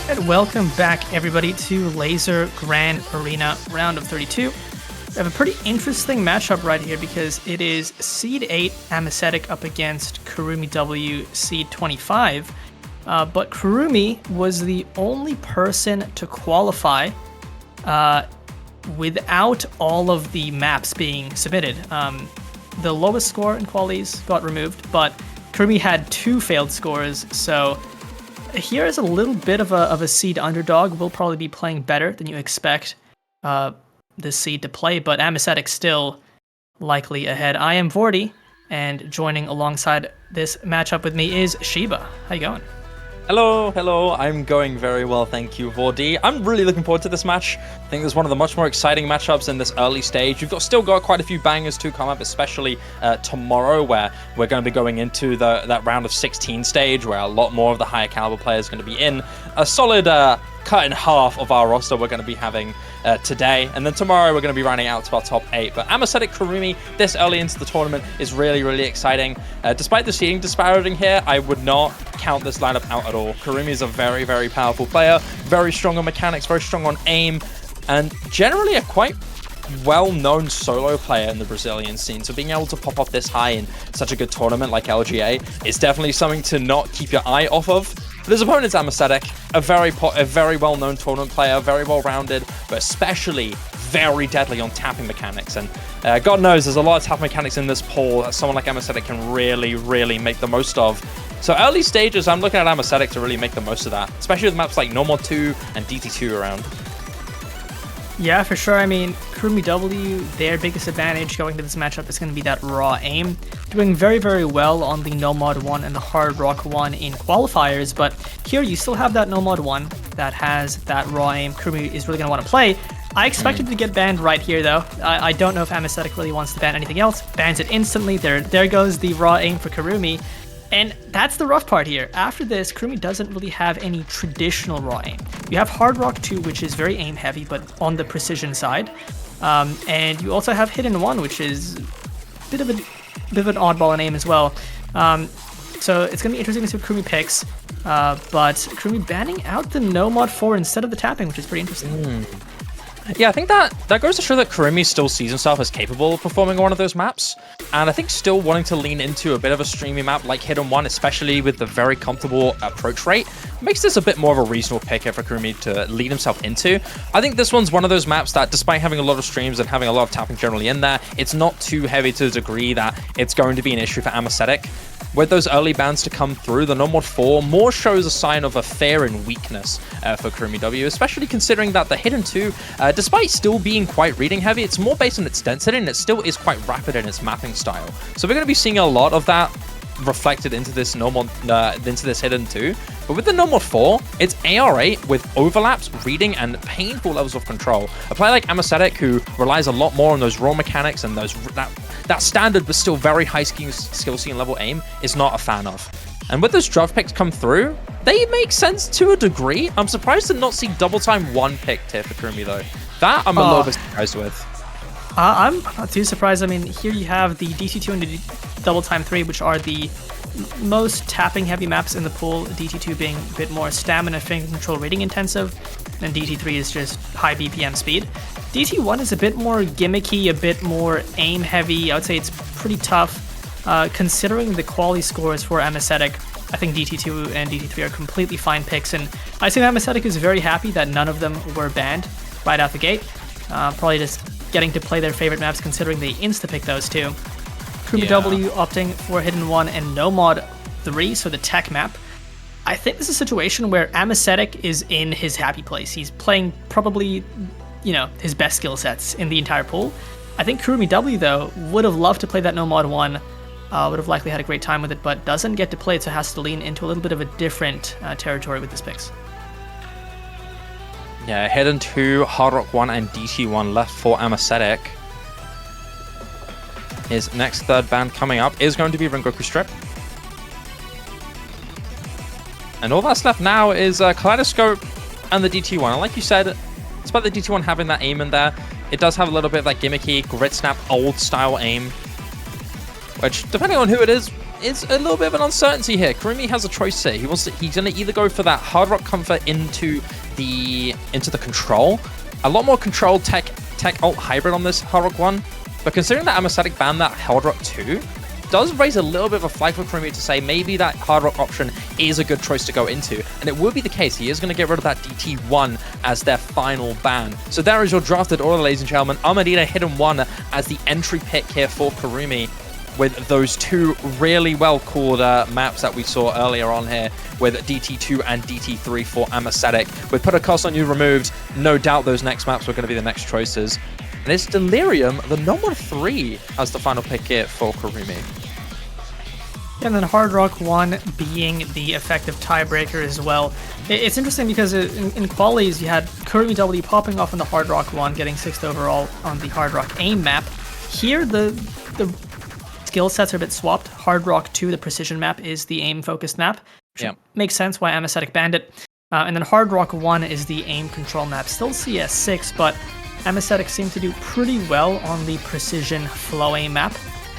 And welcome back, everybody, to Lazer Grand Arena round of 32. We have a pretty interesting matchup right here because it is Seed 8 Amasetic up against Kurumiw Seed 25. But Kurumiw was the only person to qualify without all of the maps being submitted. The lowest score in qualies got removed, but Kurumiw had 2 failed scores, so here is a little bit of a seed underdog. Will probably be playing better than you expect this seed to play, but Amasetic still likely ahead. I am Vordy, and joining alongside this matchup with me is Shiba. How you going? Hello, I'm going very well, thank you, Vordy. I'm really looking forward to this match. I think it's one of the much more exciting matchups in this early stage. You've still got quite a few bangers to come up, especially tomorrow, where we're going to be going into that round of 16 stage, where a lot more of the higher caliber players are going to be in. A solid cut in half of our roster we're going to be having today, and then tomorrow we're going to be rounding out to our top 8. But Amasetic Kurumiw this early into the tournament is really exciting. Despite the seeding disparity here, I would not count this lineup out at all. Kurumiw is a very powerful player, very strong on mechanics, very strong on aim, and generally a quite well-known solo player in the Brazilian scene. So being able to pop off this high in such a good tournament like LGA is definitely something to not keep your eye off of. But his opponent's Amasetic, a very well-known tournament player, very well-rounded, but especially very deadly on tapping mechanics. And God knows there's a lot of tap mechanics in this pool that someone like Amasetic can really make the most of. So early stages, I'm looking at Amasetic to really make the most of that, especially with maps like No Mod 2 and DT2 around. Yeah, for sure. I mean, Kurumiw, their biggest advantage going to this matchup is going to be that raw aim. Doing very well on the No Mod 1 and the Hard Rock 1 in qualifiers, but here you still have that No Mod 1 that has that raw aim Kurumiw is really going to want to play. I expected to get banned right here, though. I don't know if Amasetic really wants to ban anything else. Bans it instantly. There goes the raw aim for Kurumiw. And that's the rough part here. After this, Kurumiw doesn't really have any traditional raw aim. You have Hard Rock 2, which is very aim heavy, but on the precision side. And you also have Hidden 1, which is a bit of an oddball in aim as well. So it's going to be interesting to see what Kurumiw picks. But Kurumiw banning out the No Mod 4 instead of the tapping, which is pretty interesting. Yeah, I think that goes to show that Kurumiw still sees himself as capable of performing one of those maps, and I think still wanting to lean into a bit of a streamy map like Hidden 1, especially with the very comfortable approach rate, makes this a bit more of a reasonable pick for Kurumiw to lead himself into. I think this one's one of those maps that, despite having a lot of streams and having a lot of tapping generally in there, it's not too heavy to the degree that it's going to be an issue for Amasetic. With those early bans to come through, the No Mod 4 more shows a sign of a fear and weakness for Kurumiw, especially considering that the Hidden 2, despite still being quite reading heavy, it's more based on its density and it still is quite rapid in its mapping style. So we're going to be seeing a lot of that reflected into this Hidden 2. But with the No Mod 4, it's AR8 with overlaps, reading, and painful levels of control. A player like Amasetic, who relies a lot more on those raw mechanics and that standard but still very high skill scene level aim, is not a fan of. And with those draft picks come through, they make sense to a degree. I'm surprised to not see double time 1 picked here for Kurumiw though. That I'm a little bit surprised with. I'm not too surprised. I mean, here you have the DT2 and the Double Time 3, which are the most tapping heavy maps in the pool, DT2 being a bit more stamina, finger control, rating intensive, and DT3 is just high BPM speed. DT1 is a bit more gimmicky, a bit more aim heavy. I would say it's pretty tough. Considering the quality scores for Amasetic, I think DT2 and DT3 are completely fine picks, and I think Amasetic is very happy that none of them were banned right out the gate. Probably just getting to play their favorite maps considering they insta-pick those two. Kurumiw opting for Hidden 1 and No Mod 3, so the tech map. I think this is a situation where Amasetic is in his happy place. He's playing probably, his best skill sets in the entire pool. I think Kurumiw, though, would have loved to play that No Mod 1, would have likely had a great time with it, but doesn't get to play it, so has to lean into a little bit of a different territory with his picks. Yeah, Hidden 2, Hard Rock 1, and DT1 left for Amasetic. His next third ban coming up is going to be Rengoku Strip. And all that's left now is Kaleidoscope and the DT1. And like you said, despite the DT1 having that aim in there, it does have a little bit of that gimmicky, grit snap, old style aim. Which, depending on who it is, it's a little bit of an uncertainty here. Kurumiw has a choice here. He's going to either go for that Hard Rock Comfort into the control. A lot more control tech ult hybrid on this Hard Rock 1. But considering that Amasetic banned that Hard Rock 2, does raise a little bit of a flag for Kurumiw to say maybe that Hard Rock option is a good choice to go into. And it would be the case. He is going to get rid of that DT1 as their final ban. So there is your drafted order, ladies and gentlemen. Amasetic Hidden 1 as the entry pick here for Kurumiw, with those two really well-called maps that we saw earlier on here with DT2 and DT3 for Amasetic. With Put a Curse on You removed, no doubt those next maps were going to be the next choices. And it's Delirium, the number 3, as the final pick here for Kurumiw. And then Hard Rock 1 being the effective tiebreaker as well. It's interesting because in qualies you had Kurumiw W popping off on the Hard Rock 1, getting 6th overall on the Hard Rock AIM map. Here the skill sets are a bit swapped. Hard Rock 2, the precision map, is the aim-focused map. Which makes sense why Amasetic banned it. And then Hard Rock 1 is the aim control map. Still CS6, but Amasetic seemed to do pretty well on the precision flow aim map.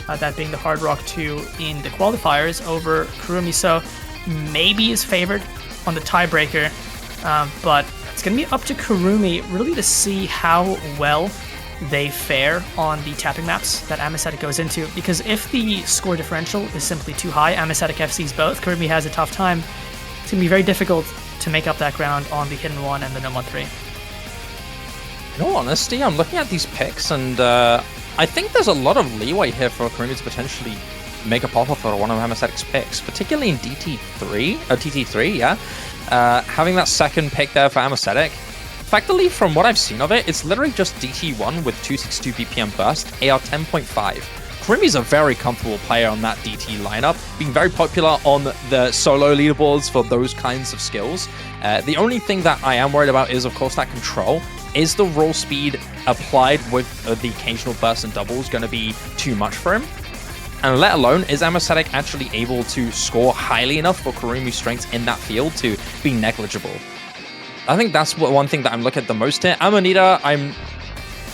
That being the Hard Rock 2 in the qualifiers over Kurumiw. So maybe is favored on the tiebreaker. But it's going to be up to Kurumiw really to see how well they fare on the tapping maps that Amasetic goes into, because if the score differential is simply too high, Amasetic FCs both, Kurumiw has a tough time. It's going to be very difficult to make up that ground on the Hidden 1 and the No 1 3. In all honesty, I'm looking at these picks, and I think there's a lot of leeway here for Kurumiw to potentially make a pop-up for one of Amasetic's picks, particularly in TT3, yeah. Having that second pick there for Amasetic. Effectively, from what I've seen of it, it's literally just DT1 with 262 BPM burst, AR 10.5. Kurumiw's a very comfortable player on that DT lineup, being very popular on the solo leaderboards for those kinds of skills. The only thing that I am worried about is, of course, that control. Is the roll speed applied with the occasional burst and doubles going to be too much for him? And let alone, is Amasetic actually able to score highly enough for Kurumiy's strengths in that field to be negligible? I think that's one thing that I'm looking at the most here. Amanita, I'm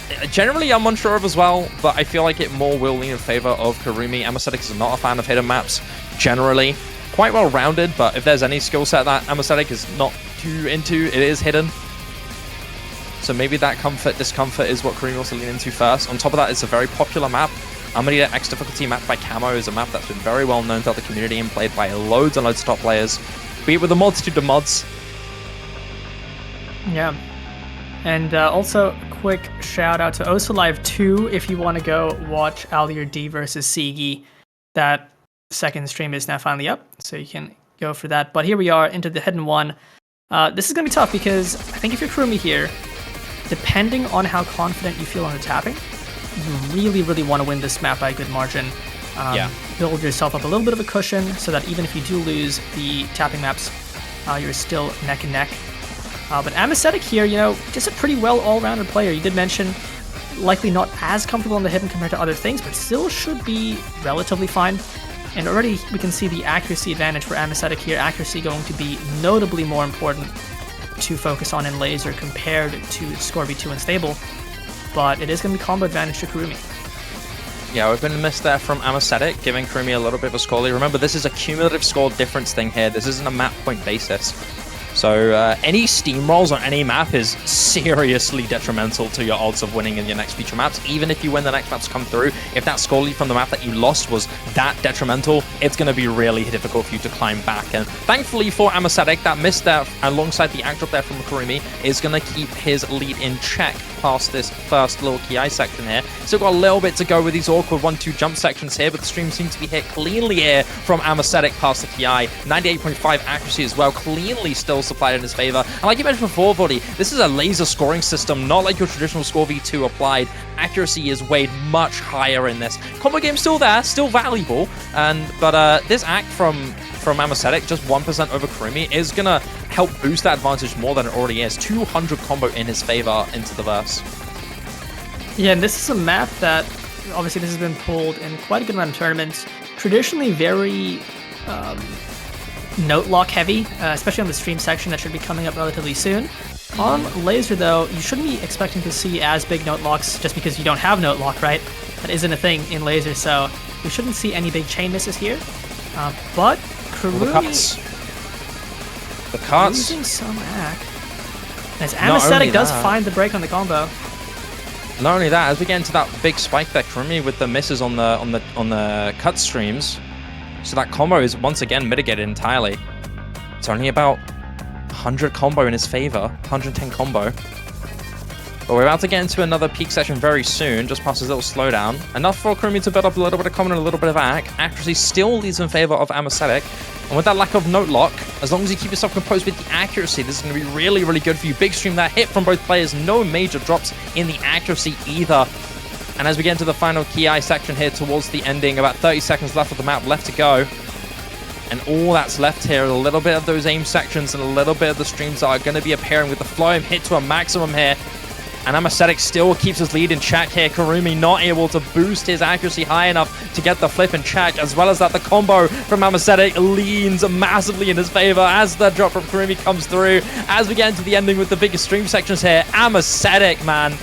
unsure of as well, but I feel like it more will lean in favor of Kurumiw. Amasetic is not a fan of hidden maps, generally. Quite well rounded, but if there's any skill set that Amasetic is not too into, it is hidden. So maybe that discomfort is what Kurumiw wants to lean into first. On top of that, it's a very popular map. Amanita X difficulty map by Camo is a map that's been very well known throughout the community and played by loads and loads of top players, be it with a multitude of mods. Yeah. And also, a quick shout out to Also Live 2 if you want to go watch Alier D versus Sigi. That second stream is now finally up, so you can go for that. But here we are into the Hidden 1. This is going to be tough because I think if you're Kurumiw here, depending on how confident you feel on the tapping, you really, really want to win this map by a good margin. Build yourself up a little bit of a cushion so that even if you do lose the tapping maps, you're still neck and neck. But Amasetic here, just a pretty well all-rounded player. You did mention likely not as comfortable in the hidden compared to other things, but still should be relatively fine. And already we can see the accuracy advantage for Amasetic here. Accuracy going to be notably more important to focus on in Lazer compared to Scorby 2 and Stable. But it is going to be combo advantage to Kurumiw. Yeah, we've been missed there from Amasetic, giving Kurumiw a little bit of a score lead. Remember, this is a cumulative score difference thing here. This isn't a map point basis. So any steamrolls on any map is seriously detrimental to your odds of winning in your next future maps. Even if you win the next maps come through, if that score lead from the map that you lost was that detrimental, it's going to be really difficult for you to climb back. And thankfully for Amasetic, that miss there alongside the act drop there from Kurumiw is going to keep his lead in check past this first little Ki section here. Still got a little bit to go with these awkward 1-2 jump sections here, but the stream seems to be hit cleanly here from Amasetic past the Ki. 98.5 accuracy as well, cleanly still supplied in his favor. And like you mentioned before, Vody, this is a Lazer scoring system, not like your traditional Score V2 applied. Accuracy is weighed much higher in this. Combo game still there, still valuable, but this act from Amasetic, just 1% over Kurumiw, is gonna help boost that advantage more than it already is. 200 combo in his favor into the verse. Yeah, and this is a map that, obviously this has been pulled in quite a good amount of tournaments. Traditionally very note lock heavy, especially on the stream section that should be coming up relatively soon. On Lazer though, you shouldn't be expecting to see as big note locks just because you don't have note lock, right? That isn't a thing in Lazer, so we shouldn't see any big chain misses here. But The Kurumiw cuts. The cuts. losing some AC. As Not only Amasetic does that- find the break on the combo. Not only that, as we get into that big spike there, Kurumiw with the misses on the cut streams, so that combo is once again mitigated entirely. It's only about 100 combo in his favor, 110 combo. But we're about to get into another peak session very soon, just past his little slowdown. Enough for Kurumiw to build up a little bit of combo and a little bit of AC. Accuracy still leads in favor of Amasetic. And with that lack of note lock, as long as you keep yourself composed with the accuracy, this is going to be really, really good for you. Big stream that hit from both players. No major drops in the accuracy either. And as we get into the final Ki section here towards the ending, about 30 seconds left of the map left to go. And all that's left here are a little bit of those aim sections and a little bit of the streams that are going to be appearing with the flow hit to a maximum here. And Amasetic still keeps his lead in check here. Kurumiw not able to boost his accuracy high enough to get the flip in check, as well as that the combo from Amasetic leans massively in his favor as the drop from Kurumiw comes through. As we get into the ending with the biggest stream sections here, Amasetic, man.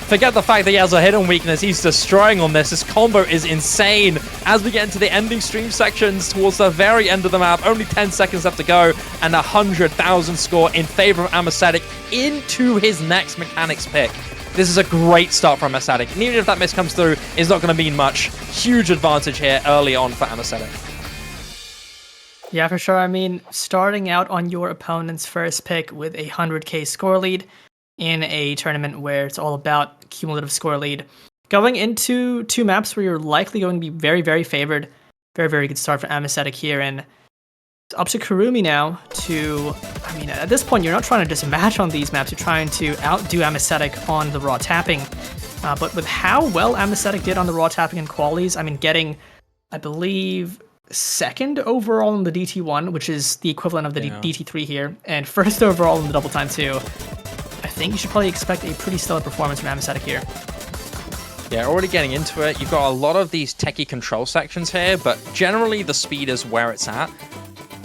Forget the fact that he has a hidden weakness. He's destroying on this. This combo is insane. As we get into the ending stream sections towards the very end of the map, only 10 seconds left to go, and 100,000 score in favor of Amasetic into his next mechanics pick. This is a great start for Amasetic. And even if that miss comes through, it's not going to mean much. Huge advantage here early on for Amasetic. Yeah, for sure. I mean, starting out on your opponent's first pick with a 100k score lead in a tournament where it's all about cumulative score lead. Going into two maps where you're likely going to be very, very favored. Very, very good start for Amasetic here. And it's up to Kurumiw now to... I mean, at this point, you're not trying to just match on these maps. You're trying to outdo Amasetic on the raw tapping. But with how well Amasetic did on the raw tapping and qualies, I mean, getting, I believe, second overall in the DT1, which is the equivalent of the DT3 here, and first overall in the double time 2. I think you should probably expect a pretty stellar performance from Amasetic here. Yeah, already getting into it. You've got a lot of these techie control sections here, but generally the speed is where it's at.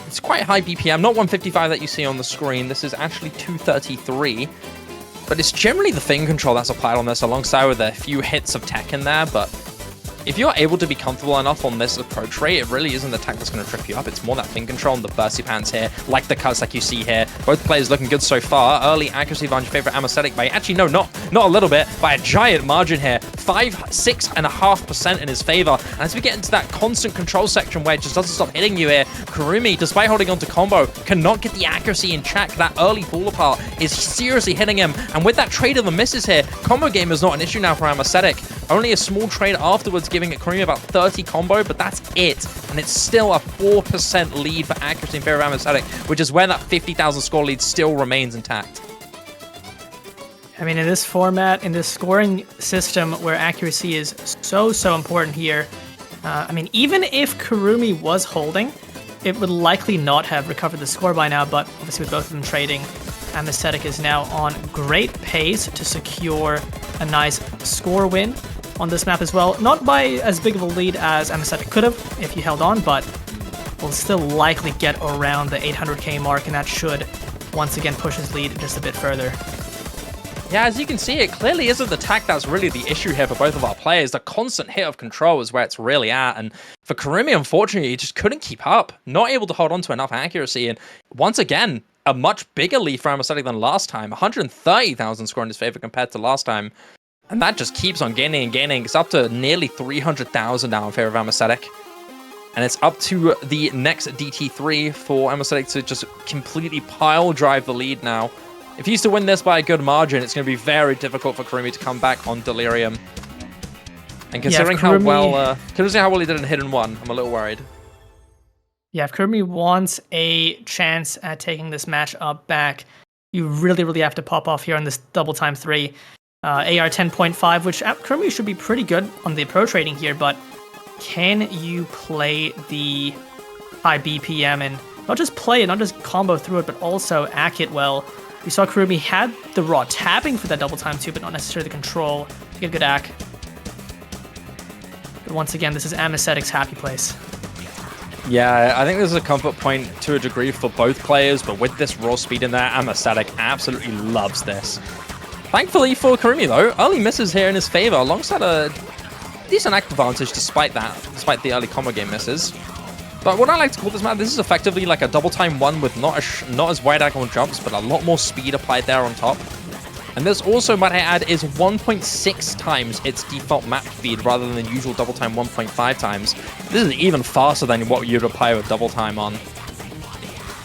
It's quite high BPM, not 155 that you see on the screen. This is actually 233. But it's generally the finger control that's applied on this, alongside with a few hits of tech in there. But if you're able to be comfortable enough on this approach rate, it really isn't the tech that's going to trip you up. It's more that finger control and the bursty pants here, like the cuts like you see here. Both players looking good so far. Early accuracy advantage in favor of Amasetic by, actually no, not a little bit, by a giant margin here. 6.5% in his favor. And as we get into that constant control section where it just doesn't stop hitting you here, Kurumiw, despite holding onto combo, cannot get the accuracy in check. That early fall apart is seriously hitting him. And with that trade of the misses here, combo game is not an issue now for Amasetic. Only a small trade afterwards, giving Kurumiw about 30 combo, but that's it. And it's still a 4% lead for accuracy in favor of Amasetic, which is where that 50,000 score lead still remains intact. I mean, in this format, in this scoring system where accuracy is so important here, I mean, even if Kurumiw was holding, it would likely not have recovered the score by now, but obviously with both of them trading, Amasetic is now on great pace to secure a nice score win on this map as well. Not by as big of a lead as Amasetic could have if he held on, but will still likely get around the 800k mark, and that should once again push his lead just a bit further. Yeah, as you can see, it clearly isn't the tech that's really the issue here for both of our players. The constant hit of control is where it's really at. And for Kurumiw, unfortunately, he just couldn't keep up. Not able to hold on to enough accuracy. And once again, a much bigger lead for Amasetic than last time. 130,000 score in his favor compared to last time. And that just keeps on gaining and gaining. It's up to nearly 300,000 now in favor of Amasetic. And it's up to the next DT3 for Amasetic to just completely pile drive the lead now. If he's to win this by a good margin, it's going to be very difficult for Kurumiw to come back on Delirium. And considering how well he did in Hidden 1, I'm a little worried. Yeah, if Kurumiw wants a chance at taking this match up back, you really have to pop off here on this double time 3. AR 10.5, which Kurumiw should be pretty good on the approach rating here, but can you play the high BPM and not just play it, not just combo through it, but also act it well? We saw Kurumiw had the raw tapping for that double time too, but not necessarily the control to get a good act. But once again, this is Amasetic's happy place. Yeah, I think this is a comfort point to a degree for both players, but with this raw speed in there, Amasetic absolutely loves this. Thankfully for Kurumiw though, early misses here in his favor, alongside a decent act advantage despite the early combo game misses. But what I like to call this map, this is effectively like a double time one with not as wide angle jumps, but a lot more speed applied there on top. And this also, might I add, is 1.6 times its default map speed rather than the usual double time 1.5 times. This is even faster than what you'd apply with double time on.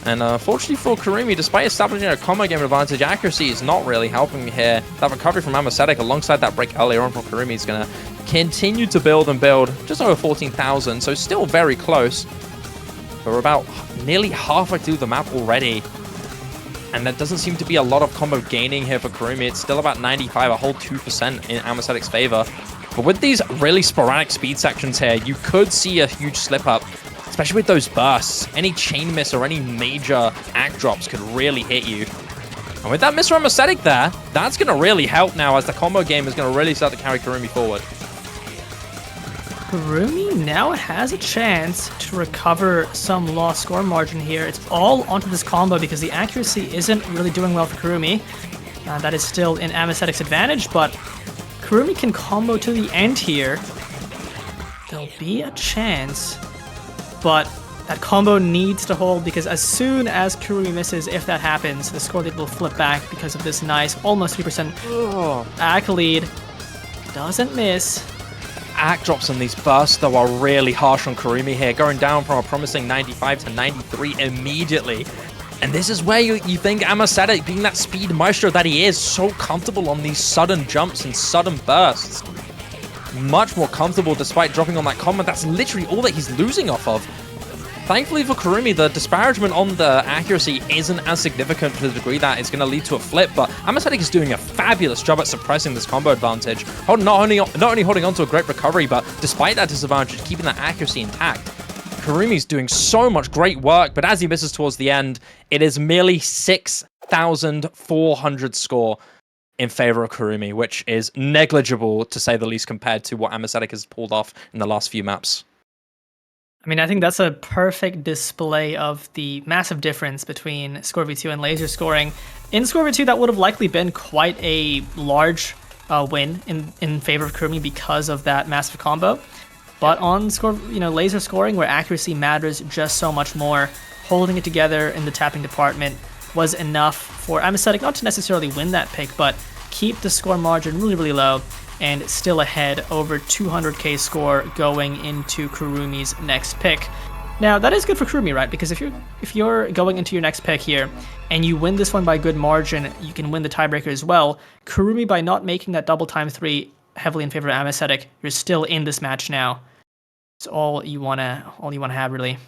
And fortunately for Kurumiw, despite establishing a combo game advantage, accuracy is not really helping me here. That recovery from Amasetic alongside that break earlier on from Kurumiw is going to continue to build and build. Just over 14,000, so still very close. But we're about nearly halfway through the map already. And there doesn't seem to be a lot of combo gaining here for Kurumiw. It's still about 95, a whole 2% in Amasetic's favor. But with these really sporadic speed sections here, you could see a huge slip up. Especially with those bursts, any chain miss or any major act drops could really hit you. And with that miss from Amasetic there, that's going to really help now as the combo game is going to really start to carry Kurumiw forward. Kurumiw now has a chance to recover some lost score margin here. It's all onto this combo because the accuracy isn't really doing well for Kurumiw. That is still in Amasetic's advantage, but Kurumiw can combo to the end here. There'll be a chance. But that combo needs to hold because as soon as Kurumiw misses, if that happens, the score lead will flip back because of this nice, almost 3% act lead. Doesn't miss. Act drops on these bursts, though, are really harsh on Kurumiw here, going down from a promising 95 to 93 immediately. And this is where you think Amasetic, being that speed maestro that he is, so comfortable on these sudden jumps and sudden bursts. Much more comfortable despite dropping on that combo. That's literally all that he's losing off of. Thankfully for Kurumiw, the disparagement on the accuracy isn't as significant to the degree that it's going to lead to a flip, but Amasetic is doing a fabulous job at suppressing this combo advantage. Not only holding on to a great recovery, but despite that disadvantage, keeping that accuracy intact. Kurumiw's doing so much great work, but as he misses towards the end, it is merely 6,400 score in favor of Kurumiw, which is negligible, to say the least, compared to what Amasetic has pulled off in the last few maps. I mean, I think that's a perfect display of the massive difference between Score V2 and Lazer scoring. In Score V2, that would have likely been quite a large win in favor of Kurumiw because of that massive combo. But on Lazer scoring, where accuracy matters just so much more, holding it together in the tapping department was enough for Amasetic not to necessarily win that pick, but keep the score margin really, really low and still ahead, over 200k score going into Kurumiy's next pick. Now, that is good for Kurumiw, right? Because if you're going into your next pick here and you win this one by good margin, you can win the tiebreaker as well. Kurumiw, by not making that double time 3 heavily in favor of Amasetic, you're still in this match now. It's all you wanna have, really.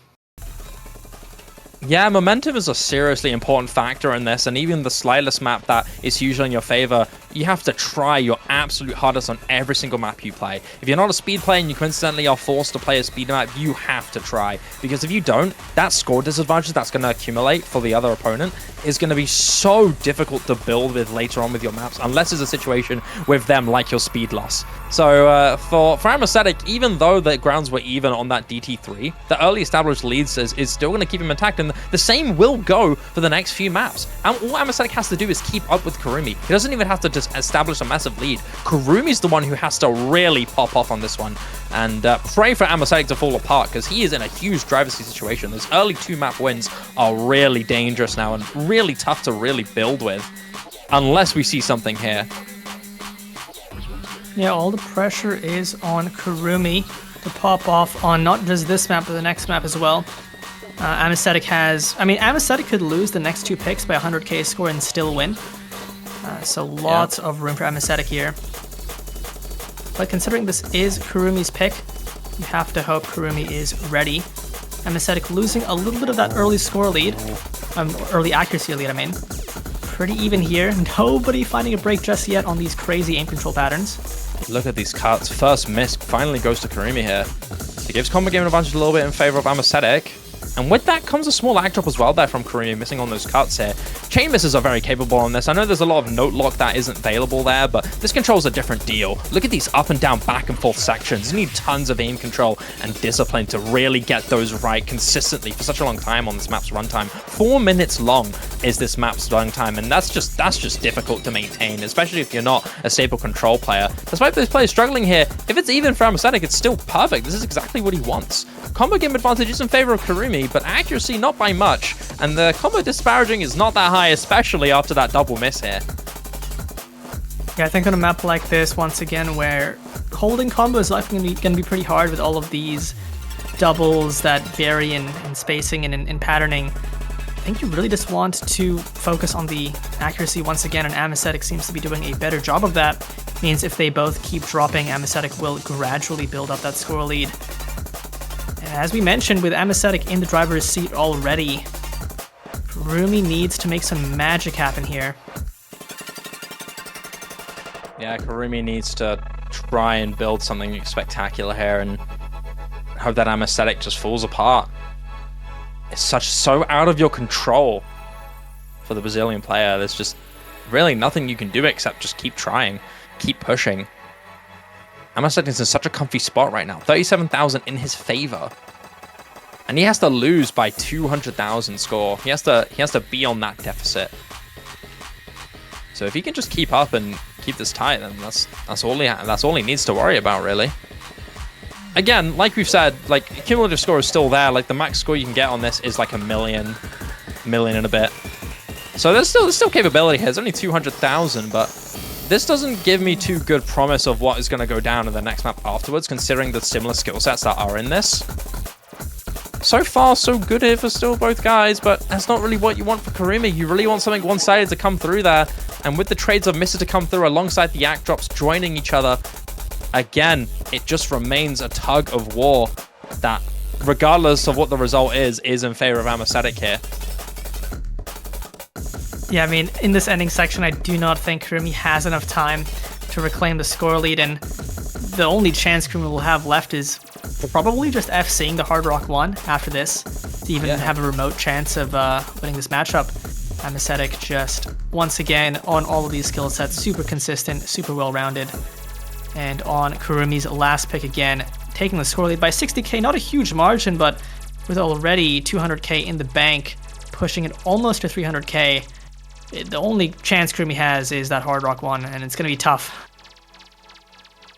Yeah, momentum is a seriously important factor in this, and even the slightest map that is usually in your favor, you have to try your absolute hardest on every single map you play. If you're not a speed player and you coincidentally are forced to play a speed map, you have to try. Because if you don't, that score disadvantage that's going to accumulate for the other opponent is going to be so difficult to build with later on with your maps, unless it's a situation with them like your speed loss. So for Amasetic, even though the grounds were even on that DT3, the early established lead is still going to keep him intact, and the same will go for the next few maps. And all Amasetic has to do is keep up with Kurumiw. He doesn't even have to just establish a massive lead. Kurumiy's the one who has to really pop off on this one. And pray for Amasetic to fall apart, because he is in a huge driver's seat situation. Those early 2-map wins are really dangerous now and really tough to really build with, unless we see something here. Yeah, all the pressure is on Kurumiw to pop off on not just this map, but the next map as well. Amasetic could lose the next 2 picks by 100k score and still win. So lots of room for Amasetic here. But considering this is Kurumiy's pick, you have to hope Kurumiw is ready. Amasetic losing a little bit of that early score lead, early accuracy lead, I mean. Pretty even here. Nobody finding a break just yet on these crazy aim control patterns. Look at these cuts. First miss finally goes to Kurumiw here. It gives combo game advantage a little bit in favor of Amasetic. And with that comes a small act drop as well there from Kurumiw, missing on those cuts here. Chain misses are very capable on this. I know there's a lot of note lock that isn't available there, but this control's a different deal. Look at these up and down, back and forth sections. You need tons of aim control and discipline to really get those right consistently for such a long time on this map's runtime. 4 minutes long. is this map's run time, and that's just difficult to maintain, especially if you're not a stable control player. Despite this player struggling here, if it's even for Amasetic, it's still perfect. This is exactly what he wants. Combo game advantage is in favor of Kurumiw, but accuracy not by much, and the combo disparaging is not that high, especially after that double miss here. Yeah, I think on a map like this, once again, where holding combo is likely going to be pretty hard with all of these doubles that vary in spacing and in patterning, I think you really just want to focus on the accuracy once again, and Amasetic seems to be doing a better job of that. Means if they both keep dropping, Amasetic will gradually build up that score lead. And as we mentioned, with Amasetic in the driver's seat already, Kurumiw needs to make some magic happen here. Yeah, Kurumiw needs to try and build something spectacular here and hope that Amasetic just falls apart. It's so out of your control for the Brazilian player. There's just really nothing you can do except just keep trying, keep pushing. Amasetic is in such a comfy spot right now. 37,000 in his favor. And he has to lose by 200,000 score. He has to be on that deficit. So if he can just keep up and keep this tight, then that's all he needs to worry about, really. Again, like we've said, like cumulative score is still there. Like the max score you can get on this is like a million and a bit. So there's still capability here. There's only 200,000, but this doesn't give me too good promise of what is going to go down in the next map afterwards, considering the similar skill sets that are in this. So far, so good here for still both guys, but that's not really what you want for Kurumiw. You really want something one-sided to come through there, and with the trades of Mr. to come through alongside the act drops joining each other, again, it just remains a tug of war that, regardless of what the result is in favor of Amasetic here. Yeah, I mean, in this ending section, I do not think Kurumiw has enough time to reclaim the score lead, and the only chance Kurumiw will have left is probably just FCing the Hard Rock 1 after this to even have a remote chance of winning this matchup. Amasetic just, once again, on all of these skill sets, super consistent, super well-rounded. And on Kurumiw's last pick again, taking the score lead by 60k, not a huge margin, but with already 200k in the bank, pushing it almost to 300k, the only chance Kurumiw has is that Hard Rock 1, and it's going to be tough.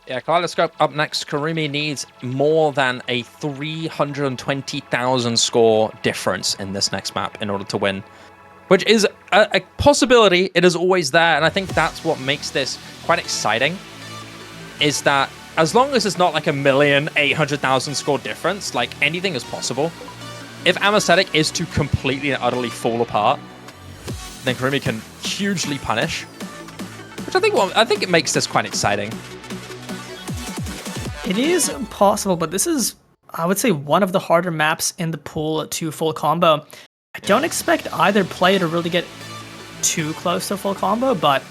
Yeah, Kaleidoscope up next. Kurumiw needs more than a 320,000 score difference in this next map in order to win, which is a possibility. It is always there, and I think that's what makes this quite exciting, is that as long as it's not like 1,800,000 score difference, like anything is possible. If Amasetic is to completely and utterly fall apart, then Kurumiw can hugely punish, which I think it makes this quite exciting. It is possible, but this is, I would say, one of the harder maps in the pool to full combo. I don't expect either player to really get too close to full combo, but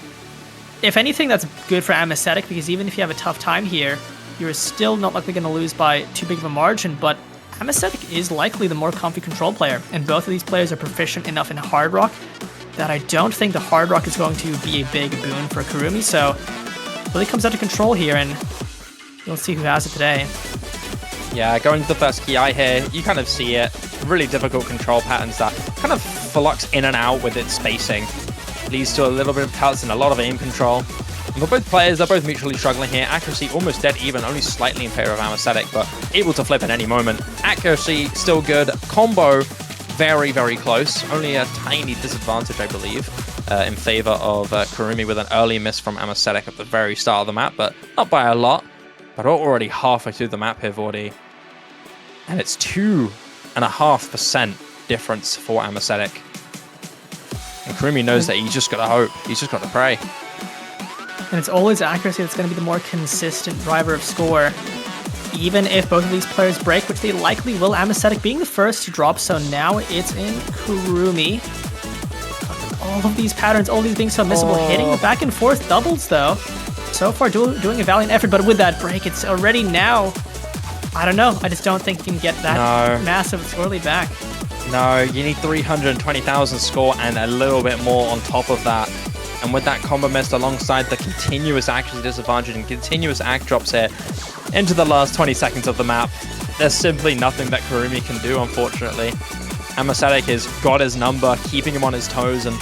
if anything, that's good for Amasetic, because even if you have a tough time here, you're still not likely going to lose by too big of a margin, but Amasetic is likely the more comfy control player, and both of these players are proficient enough in Hard Rock that I don't think the Hard Rock is going to be a big boon for Kurumiw, so it really comes out to control here, and we'll see who has it today. Yeah, going to the first key eye here, you kind of see it. Really difficult control patterns that kind of flux in and out with its spacing. Leads to a little bit of cuts and a lot of aim control. And for both players, they're both mutually struggling here. Accuracy almost dead even, only slightly in favor of Amasetic, but able to flip at any moment. Accuracy still good. Combo very, very close. Only a tiny disadvantage, I believe, in favor of Kurumiw with an early miss from Amasetic at the very start of the map, but not by a lot. But we're already halfway through the map here, Vordi. And it's 2.5% difference for Amasetic. And Kurumiw knows that he's just got to hope. He's just got to pray. And it's always accuracy that's going to be the more consistent driver of score. Even if both of these players break, which they likely will, Amasetic being the first to drop, so now it's in Kurumiw. All of these patterns, all of these being so missable, hitting the back and forth doubles though. So far doing a valiant effort, but with that break, it's already now, I don't know, I just don't think you can get that massive score lead back. No, you need 320,000 score and a little bit more on top of that. And with that combo missed alongside the continuous accuracy disadvantage and continuous act drops here into the last 20 seconds of the map, there's simply nothing that Kurumiw can do, unfortunately. Amasetic has got his number, keeping him on his toes and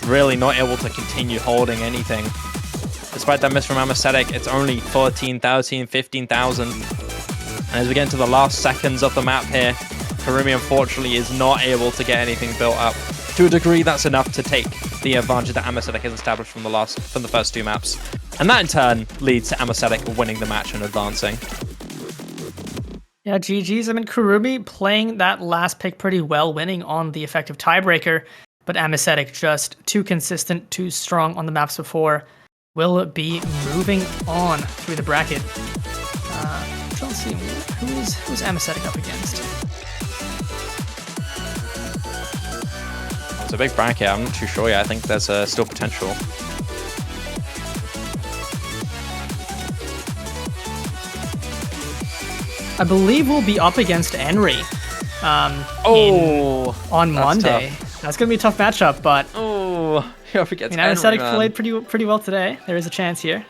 really not able to continue holding anything. Despite that miss from Amasetic, it's only 14, 13, 15,000. And as we get into the last seconds of the map here, Kurumiw unfortunately is not able to get anything built up. To a degree, that's enough to take the advantage that Amasetic has established from the first 2 maps. And that in turn leads to Amasetic winning the match and advancing. Yeah, GG's. I mean, Kurumiw playing that last pick pretty well, winning on the effective tiebreaker, but Amasetic just too consistent, too strong on the maps before, will be moving on through the bracket. Let's see, who's Amasetic up against? It's a big bracket. I'm not too sure yet. I think there's still potential. I believe we'll be up against Henry on Monday. Tough. That's going to be a tough matchup, but You're up against Amasetic Henry, played pretty well today. There is a chance here.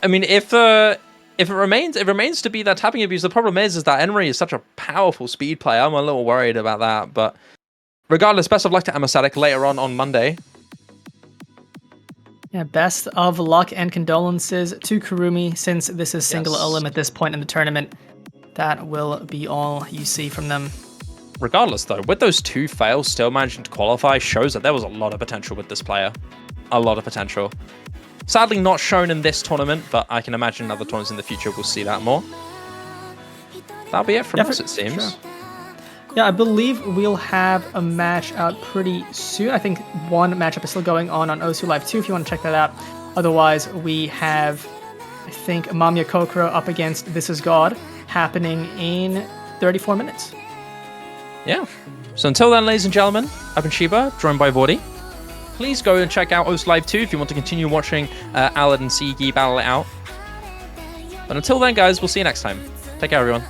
I mean, if it remains to be that tapping abuse, the problem is that Henry is such a powerful speed player. I'm a little worried about that, but regardless, best of luck to Amasetic later on Monday. Yeah, best of luck and condolences to Kurumiw, since this is single elim at this point in the tournament. That will be all you see from them. Regardless, though, with those 2 fails still managing to qualify shows that there was a lot of potential with this player. A lot of potential. Sadly not shown in this tournament, but I can imagine in other tournaments in the future we'll see that more. That'll be it from us, it seems. Sure. Yeah, I believe we'll have a match out pretty soon. I think one matchup is still going on Osu Live 2 if you want to check that out. Otherwise, we have, I think, Mamia Kokoro up against This Is God happening in 34 minutes. Yeah. So until then, ladies and gentlemen, I've been Shiba, joined by Vordi. Please go and check out Osu Live 2 if you want to continue watching Alad and Sigi battle it out. But until then, guys, we'll see you next time. Take care, everyone.